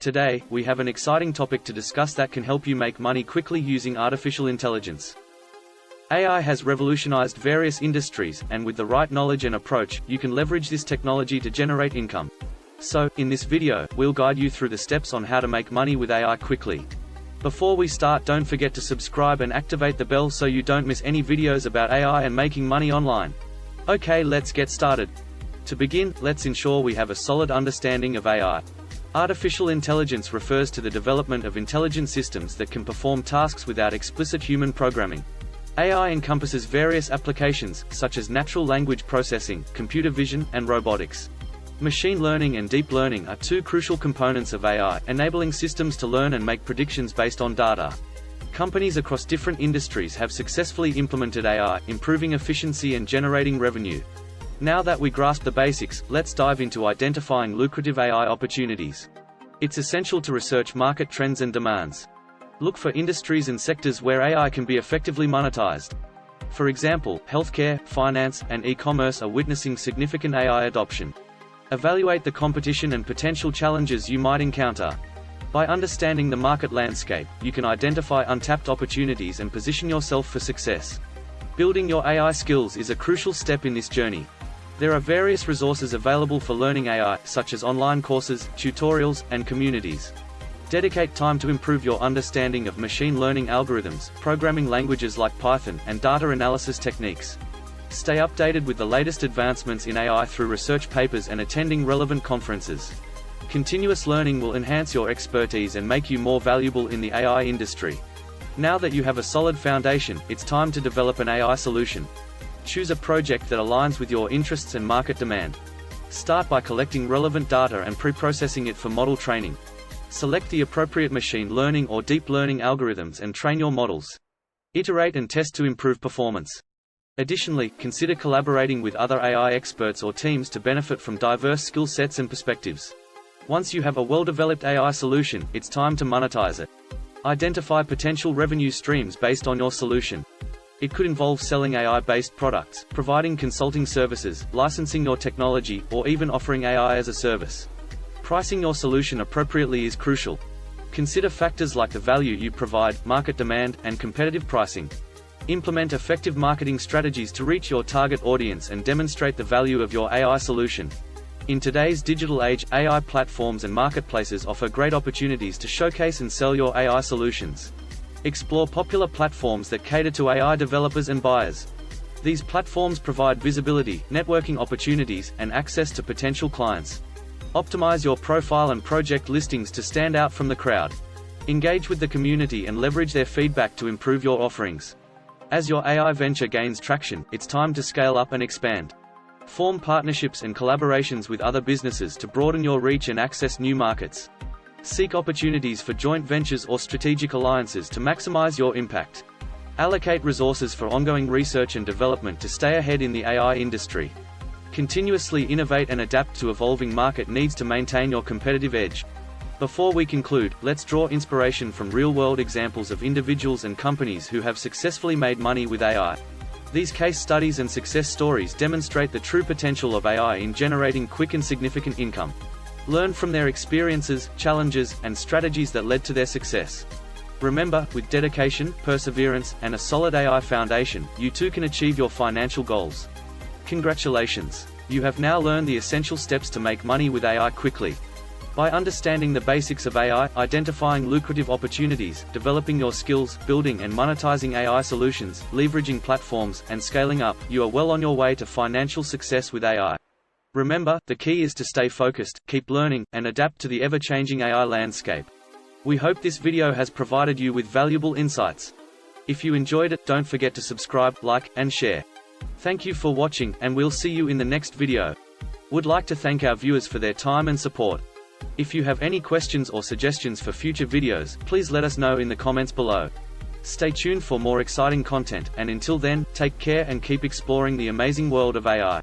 Today, we have an exciting topic to discuss that can help you make money quickly using artificial intelligence. AI has revolutionized various industries, and with the right knowledge and approach, you can leverage this technology to generate income. So, in this video, we'll guide you through the steps on how to make money with AI quickly. Before we start, don't forget to subscribe and activate the bell so you don't miss any videos about AI and making money online. Okay, let's get started. To begin, let's ensure we have a solid understanding of AI. Artificial intelligence refers to the development of intelligent systems that can perform tasks without explicit human programming. AI encompasses various applications, such as natural language processing, computer vision, and robotics. Machine learning and deep learning are two crucial components of AI, enabling systems to learn and make predictions based on data. Companies across different industries have successfully implemented AI, improving efficiency and generating revenue. Now that we grasp the basics, let's dive into identifying lucrative AI opportunities. It's essential to research market trends and demands. Look for industries and sectors where AI can be effectively monetized. For example, healthcare, finance, and e-commerce are witnessing significant AI adoption. Evaluate the competition and potential challenges you might encounter. By understanding the market landscape, you can identify untapped opportunities and position yourself for success. Building your AI skills is a crucial step in this journey. There are various resources available for learning AI, such as online courses, tutorials, and communities. Dedicate time to improve your understanding of machine learning algorithms, programming languages like Python, and data analysis techniques. Stay updated with the latest advancements in AI through research papers and attending relevant conferences. Continuous learning will enhance your expertise and make you more valuable in the AI industry. Now that you have a solid foundation, it's time to develop an AI solution. Choose a project that aligns with your interests and market demand. Start by collecting relevant data and pre-processing it for model training. Select the appropriate machine learning or deep learning algorithms and train your models. Iterate and test to improve performance. Additionally, consider collaborating with other AI experts or teams to benefit from diverse skill sets and perspectives. Once you have a well-developed AI solution, it's time to monetize it. Identify potential revenue streams based on your solution. It could involve selling AI-based products, providing consulting services, licensing your technology, or even offering AI as a service. Pricing your solution appropriately is crucial. Consider factors like the value you provide, market demand, and competitive pricing. Implement effective marketing strategies to reach your target audience and demonstrate the value of your AI solution. In today's digital age, AI platforms and marketplaces offer great opportunities to showcase and sell your AI solutions. Explore popular platforms that cater to AI developers and buyers. These platforms provide visibility, networking opportunities, and access to potential clients. Optimize your profile and project listings to stand out from the crowd. Engage with the community and leverage their feedback to improve your offerings. As your AI venture gains traction, it's time to scale up and expand. Form partnerships and collaborations with other businesses to broaden your reach and access new markets. Seek opportunities for joint ventures or strategic alliances to maximize your impact. Allocate resources for ongoing research and development to stay ahead in the AI industry. Continuously innovate and adapt to evolving market needs to maintain your competitive edge. Before we conclude, let's draw inspiration from real-world examples of individuals and companies who have successfully made money with AI. These case studies and success stories demonstrate the true potential of AI in generating quick and significant income. Learn from their experiences, challenges, and strategies that led to their success. Remember, with dedication, perseverance, and a solid AI foundation, you too can achieve your financial goals. Congratulations! You have now learned the essential steps to make money with AI quickly. By understanding the basics of AI, identifying lucrative opportunities, developing your skills, building and monetizing AI solutions, leveraging platforms, and scaling up, you are well on your way to financial success with AI. Remember, the key is to stay focused, keep learning, and adapt to the ever-changing AI landscape. We hope this video has provided you with valuable insights. If you enjoyed it, don't forget to subscribe, like, and share. Thank you for watching, and we'll see you in the next video. Would like to thank our viewers for their time and support. If you have any questions or suggestions for future videos, please let us know in the comments below. Stay tuned for more exciting content, and until then, take care and keep exploring the amazing world of AI.